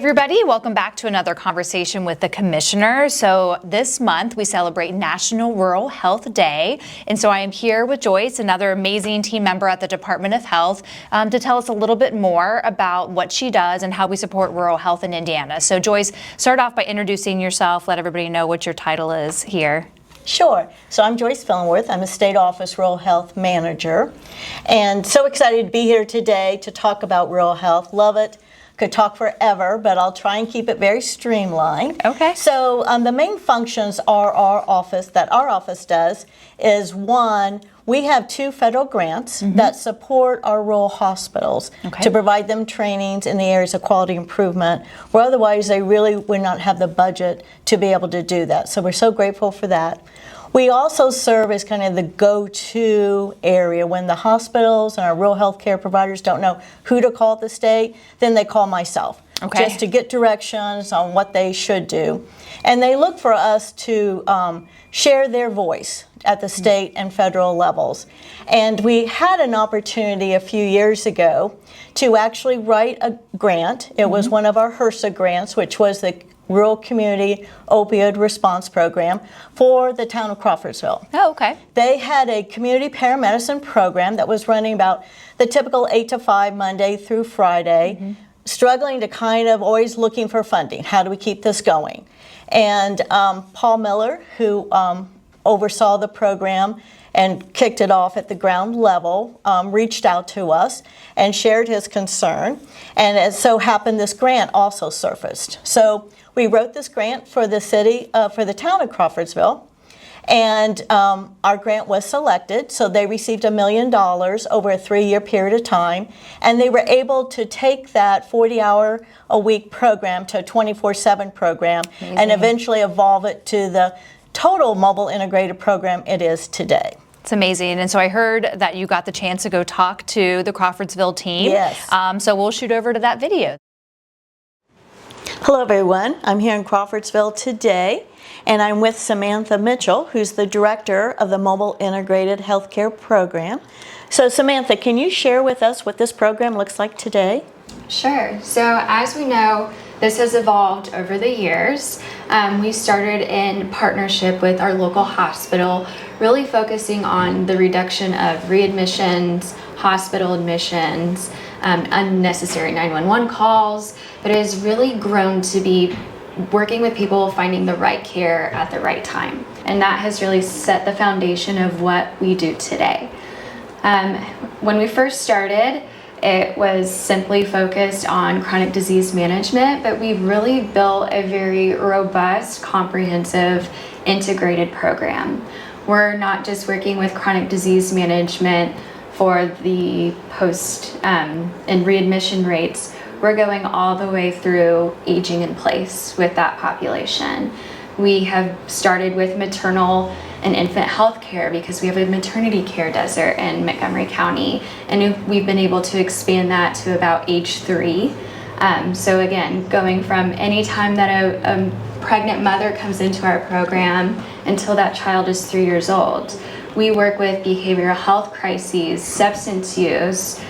everybody, welcome back to another conversation with the Commissioner. So this month we celebrate National Rural Health Day, and so I am here with Joyce, another amazing team member at the Department of Health, to tell us a little bit more about what she does and how we support rural health in Indiana. So Joyce, start off by introducing yourself, let everybody know what your title is here. Sure. So I'm Joyce Fillenwarth. I'm a State Office Rural Health Manager, and so excited to be here today to talk about rural health. Love it. Could talk forever, but I'll try and keep it very streamlined. Okay. So the main functions our office does is, one, we have 2 federal grants that support our rural hospitals to provide them trainings in the areas of quality improvement, where otherwise they really would not have the budget to be able to do that. So we're so grateful for that. We also serve as kind of the go-to area when the hospitals and our rural health care providers don't know who to call at the state, then they call myself just to get directions on what they should do. And they look for us to share their voice at the state and federal levels. And we had an opportunity a few years ago to actually write a grant. It was one of our HRSA grants, which was the Rural Community Opioid Response Program for the town of Crawfordsville. Oh, okay. They had a community paramedicine program that was running about the typical 8 to 5 Monday through Friday, struggling to kind of always looking for funding. How do we keep this going? And Paul Miller, who oversaw the program and kicked it off at the ground level, reached out to us and shared his concern. And it so happened this grant also surfaced. So we wrote this grant for the city, for the town of Crawfordsville, and our grant was selected. So they received $1 million over a 3-year period of time, and they were able to take that 40-hour-a-week program to a 24/7 program. Amazing. And eventually evolve it to the total mobile integrated program it is today. It's amazing. And so I heard that you got the chance to go talk to the Crawfordsville team. Yes. So we'll shoot over to that video. Hello everyone, I'm here in Crawfordsville today, and I'm with Samantha Mitchell, who's the director of the Mobile Integrated Healthcare Program. So Samantha, can you share with us what this program looks like today? Sure. So as we know, this has evolved over the years. We started in partnership with our local hospital, really focusing on the reduction of readmissions, hospital admissions, unnecessary 911 calls, but it has really grown to be working with people finding the right care at the right time. And that has really set the foundation of what we do today. When we first started, it was simply focused on chronic disease management, but we've really built a very robust, comprehensive, integrated program. We're not just working with chronic disease management for the post and readmission rates. We're going all the way through aging in place with that population. We have started with maternal and infant health care because we have a maternity care desert in Montgomery County, and we've been able to expand that to about age 3. So again, going from any time that a pregnant mother comes into our program until that child is 3 years old. We work with behavioral health crises, substance use,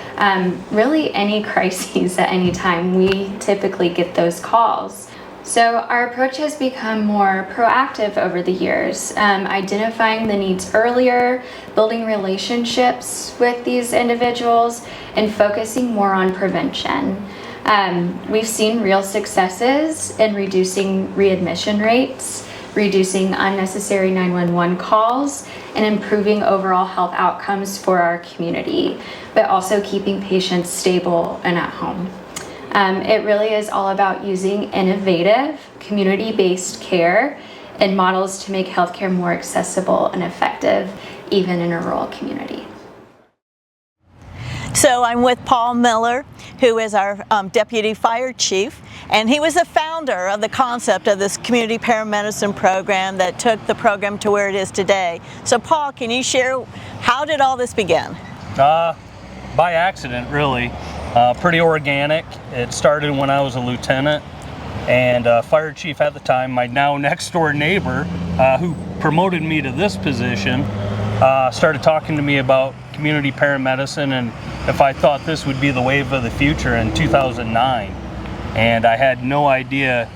really any crises at any time. We typically get those calls. So our approach has become more proactive over the years, identifying the needs earlier, building relationships with these individuals, and focusing more on prevention. We've seen real successes in reducing readmission rates, reducing unnecessary 911 calls, and improving overall health outcomes for our community, but also keeping patients stable and at home. It really is all about using innovative, community-based care and models to make healthcare more accessible and effective, even in a rural community. So I'm with Paul Miller, who is our Deputy Fire Chief, and he was the founder of the concept of this community paramedicine program that took the program to where it is today. So Paul, can you share, how did all this begin? By accident, really. Pretty organic. It started when I was a lieutenant, and fire chief at the time, my now next door neighbor, who promoted me to this position, started talking to me about community paramedicine and if I thought this would be the wave of the future in 2009. And I had no idea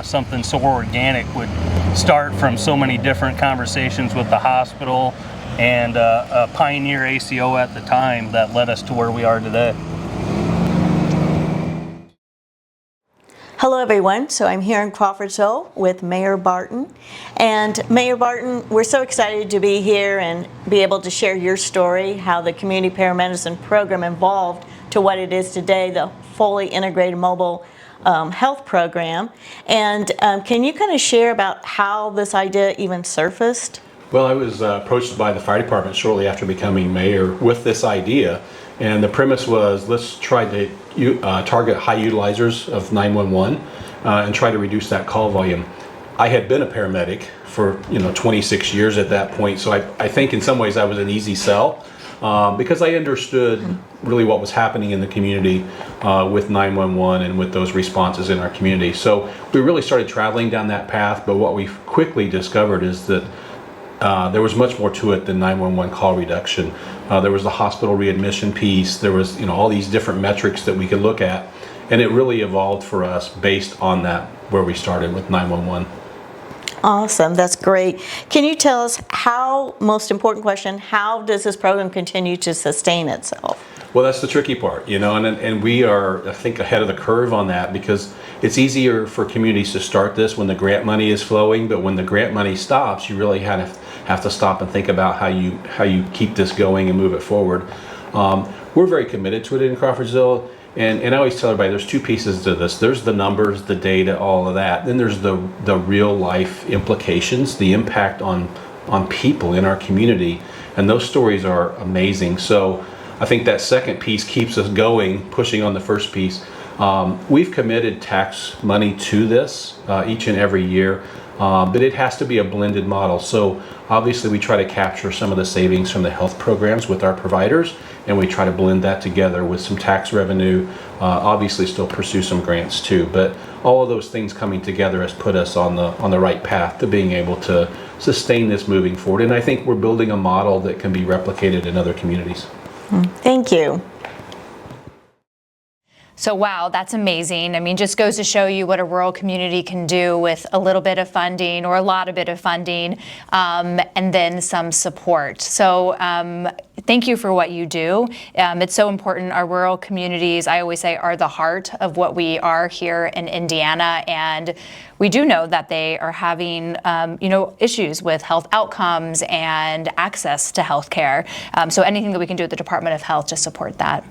something so organic would start from so many different conversations with the hospital and a pioneer ACO at the time that led us to where we are today. Hello everyone, so I'm here in Crawfordsville with Mayor Barton. And Mayor Barton, we're so excited to be here and be able to share your story, how the community paramedicine program evolved to what it is today, the fully integrated mobile health program. And can you kind of share about how this idea even surfaced? Well, I was approached by the fire department shortly after becoming mayor with this idea. And the premise was, let's try to target high utilizers of 911 and try to reduce that call volume. I had been a paramedic for 26 years at that point, so I think in some ways I was an easy sell because I understood really what was happening in the community with 911 and with those responses in our community. So we really started traveling down that path, but what we quickly discovered is that there was much more to it than 911 call reduction. There was the hospital readmission piece. There was all these different metrics that we could look at, and it really evolved for us based on that, where we started with 911. Awesome, that's great. Can you tell us most important question, how does this program continue to sustain itself? Well, that's the tricky part, and we are, I think, ahead of the curve on that, because it's easier for communities to start this when the grant money is flowing, but when the grant money stops, you really have to stop and think about how you keep this going and move it forward. We're very committed to it in Crawfordsville, and I always tell everybody there's two pieces to this. There's the numbers, the data, all of that. Then there's the real life implications, the impact on people in our community, and those stories are amazing. So I think that second piece keeps us going, pushing on the first piece. We've committed tax money to this each and every year, but it has to be a blended model. So obviously we try to capture some of the savings from the health programs with our providers, and we try to blend that together with some tax revenue, obviously still pursue some grants too. But all of those things coming together has put us on the right path to being able to sustain this moving forward. And I think we're building a model that can be replicated in other communities. Thank you. So wow, that's amazing. I mean, just goes to show you what a rural community can do with a little bit of funding or a lot of bit of funding and then some support. So thank you for what you do. It's so important. Our rural communities, I always say, are the heart of what we are here in Indiana, and we do know that they are having issues with health outcomes and access to health care. So anything that we can do at the Department of Health to support that.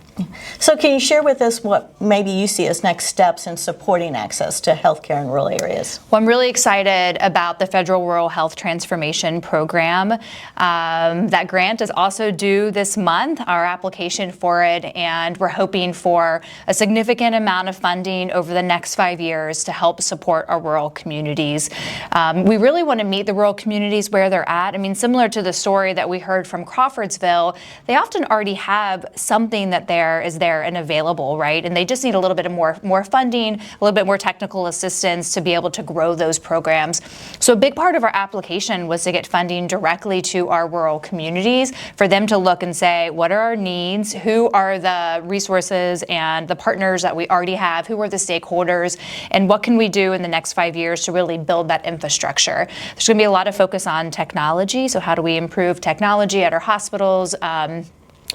So can you share with us what maybe you see as next steps in supporting access to health care in rural areas? Well, I'm really excited about the Federal Rural Health Transformation Program. That grant is also due this month, our application for it, and we're hoping for a significant amount of funding over the next 5 years to help support our rural communities. We really want to meet the rural communities where they're at. I mean, similar to the story that we heard from Crawfordsville, they often already have something that is there and available, right? And they just need a little bit of more funding, a little bit more technical assistance to be able to grow those programs. So a big part of our application was to get funding directly to our rural communities, for them to look and say, what are our needs? Who are the resources and the partners that we already have? Who are the stakeholders? And what can we do in the next 5 years to really build that infrastructure? There's going to be a lot of focus on technology. So how do we improve technology at our hospitals?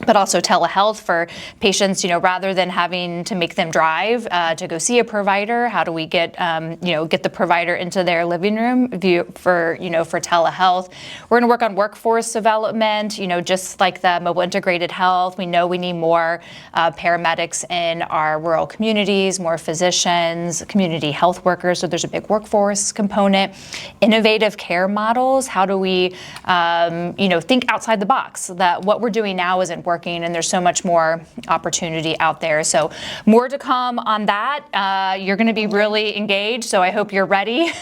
But also telehealth for patients, rather than having to make them drive to go see a provider. How do we get the provider into their living room for telehealth? We're going to work on workforce development, just like the mobile integrated health. We know we need more paramedics in our rural communities, more physicians, community health workers. So there's a big workforce component. Innovative care models. How do we, think outside the box? That what we're doing now isn't working, and there's so much more opportunity out there. So more to come on that. You're going to be really engaged, so I hope you're ready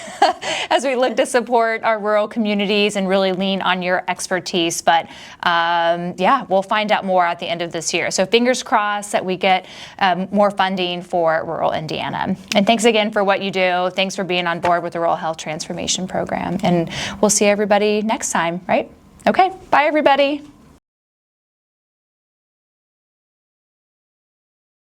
as we look to support our rural communities and really lean on your expertise. But we'll find out more at the end of this year. So fingers crossed that we get more funding for rural Indiana. And thanks again for what you do. Thanks for being on board with the Rural Health Transformation Program. And we'll see everybody next time, right? Okay, bye everybody.